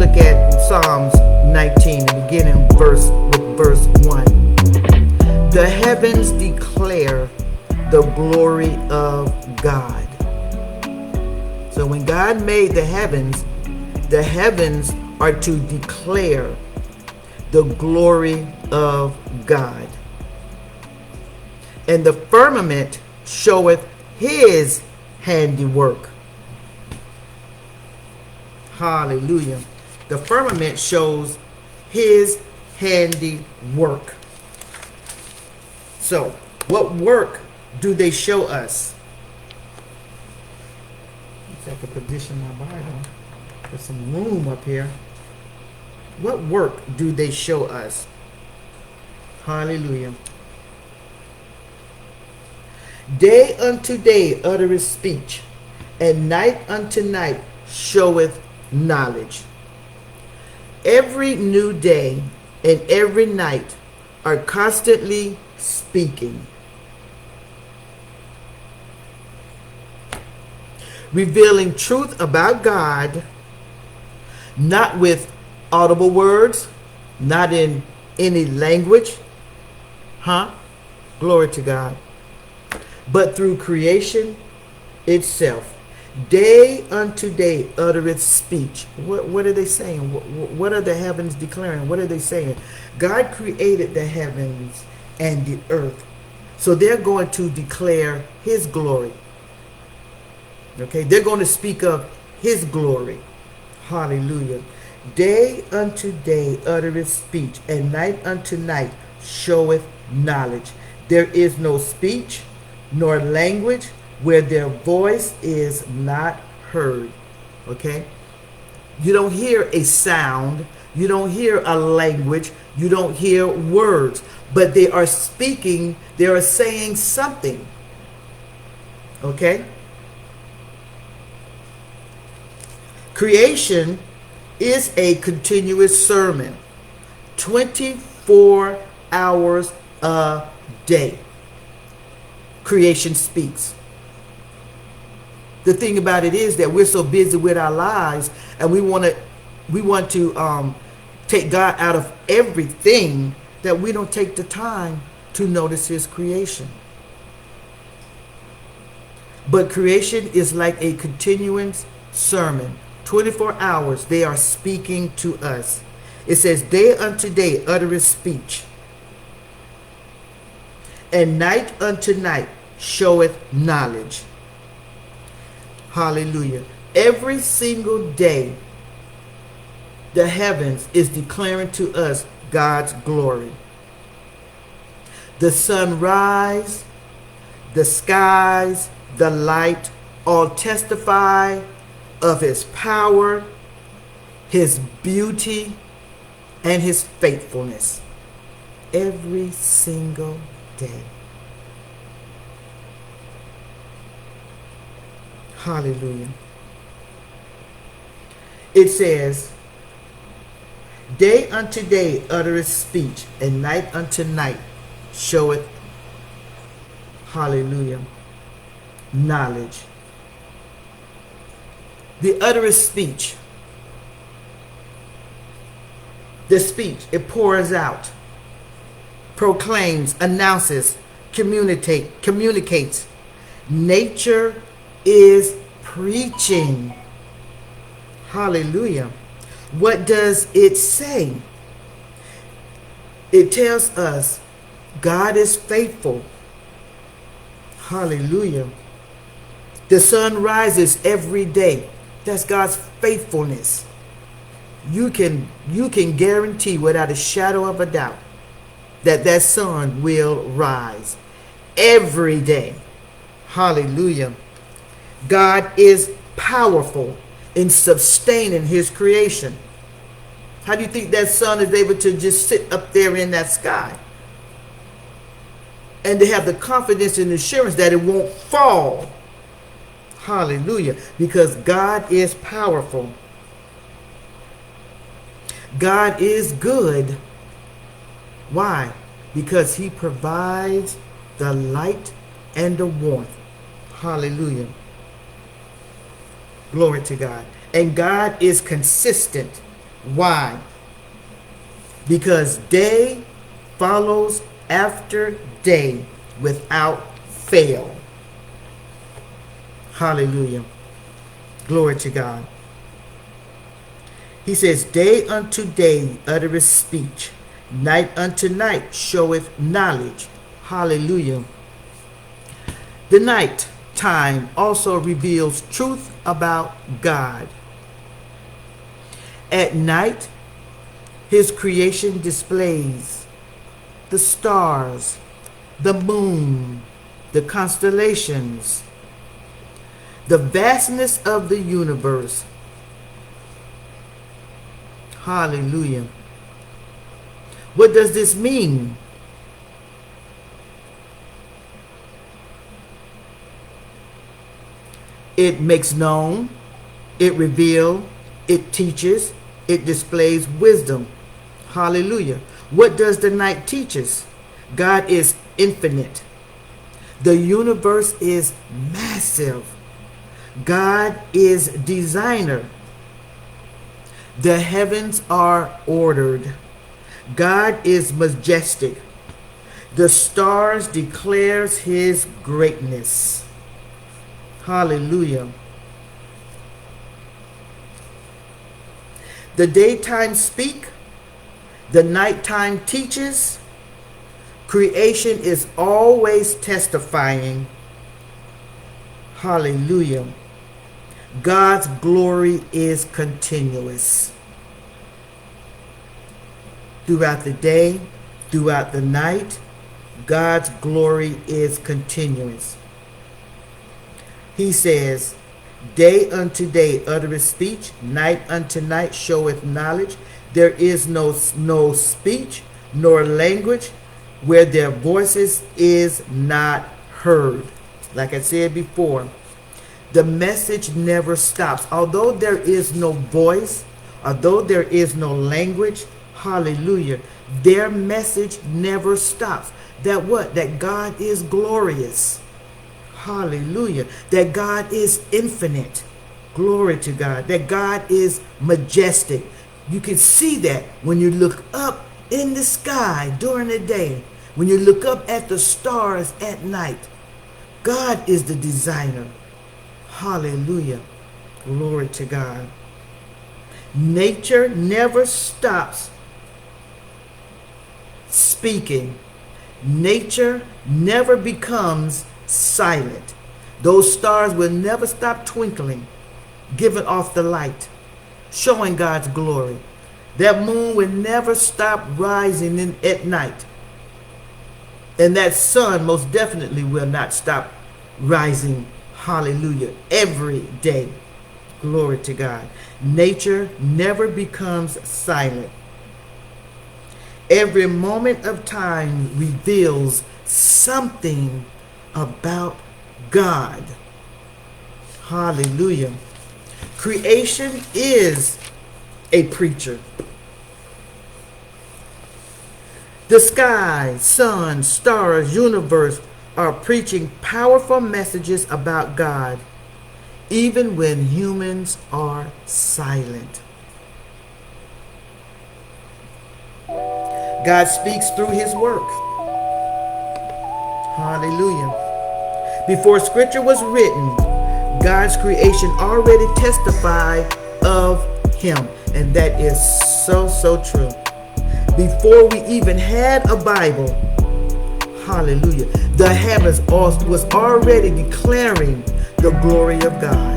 look at Psalms 19 and beginning with verse 1. The heavens declare the glory of God. So when God made the heavens are to declare the glory of God. And the firmament showeth his handiwork. Hallelujah. The firmament shows his handiwork. So, what work do they show us? I can position my Bible. There's some room up here. What work do they show us? Hallelujah. Day unto day uttereth speech, and night unto night showeth knowledge. Every new day and every night are constantly speaking, revealing truth about God, not with audible words, not in any language, glory to God, but through creation itself. Day unto day uttereth speech. What are they saying? What are the heavens declaring? What are they saying? God created the heavens and the earth. So they're going to declare his glory. Okay, they're going to speak of his glory. Hallelujah. Day unto day uttereth speech, and night unto night showeth knowledge. There is no speech nor language where their voice is not heard. Okay? You don't hear a sound. You don't hear a language. You don't hear words. But they are speaking. They are saying something. Okay? Creation is a continuous sermon. 24 hours a day. Creation speaks. The thing about it is that we're so busy with our lives, and we want to take God out of everything, that we don't take the time to notice his creation. But creation is like a continuous sermon. 24 hours they are speaking to us. It says, day unto day uttereth speech, and night unto night showeth knowledge. Hallelujah. Every single day, the heavens is declaring to us God's glory. The sunrise, the skies, the light, all testify of his power, his beauty, and his faithfulness. Every single day. Hallelujah. It says, day unto day uttereth speech, and night unto night showeth, hallelujah, knowledge. The uttereth speech. The speech, it pours out, proclaims, announces, communicates. Nature is preaching. Hallelujah. What does it say? It tells us God is faithful. Hallelujah. The sun rises every day. That's God's faithfulness. You can guarantee without a shadow of a doubt that sun will rise every day. Hallelujah. God is powerful in sustaining his creation. How do you think that sun is able to just sit up there in that sky? And to have the confidence and assurance that it won't fall. Hallelujah. Because God is powerful. God is good. Why? Because he provides the light and the warmth. Hallelujah. Glory to God. And God is consistent. Why? Because day follows after day without fail. Hallelujah. Glory to God. He says, day unto day uttereth speech, night unto night showeth knowledge. Hallelujah. The night time also reveals truth about God. At night, his creation displays the stars, the moon, the constellations, the vastness of the universe. Hallelujah. What does this mean? It makes known, it reveals, it teaches, it displays wisdom. Hallelujah. What does the night teach us? God is infinite. The universe is massive. God is designer. The heavens are ordered. God is majestic. The stars declares his greatness. Hallelujah. The daytime speak, the nighttime teaches. Creation is always testifying. Hallelujah. God's glory is continuous. Throughout the day, throughout the night, God's glory is continuous. He says, day unto day uttereth speech, night unto night showeth knowledge. There is no speech nor language where their voices is not heard. Like I said before, the message never stops. Although there is no voice, although there is no language, hallelujah, their message never stops. That what? That God is glorious. Hallelujah. That God is infinite. Glory to God. That God is majestic. You can see that when you look up in the sky during the day, when you look up at the stars at night. God is the designer. Hallelujah. Glory to God. Nature never stops speaking. Nature never becomes silent. Those stars will never stop twinkling, giving off the light, showing God's glory. That moon will never stop rising at night. And that sun most definitely will not stop rising. Hallelujah. Every day. Glory to God. Nature never becomes silent. Every moment of time reveals something about God. Hallelujah. Creation is a preacher. The sky, sun, stars, universe are preaching powerful messages about God, even when humans are silent. God speaks through his work. Hallelujah. Before scripture was written, God's creation already testified of him. And that is so true. Before we even had a Bible, hallelujah, the heavens was already declaring the glory of God.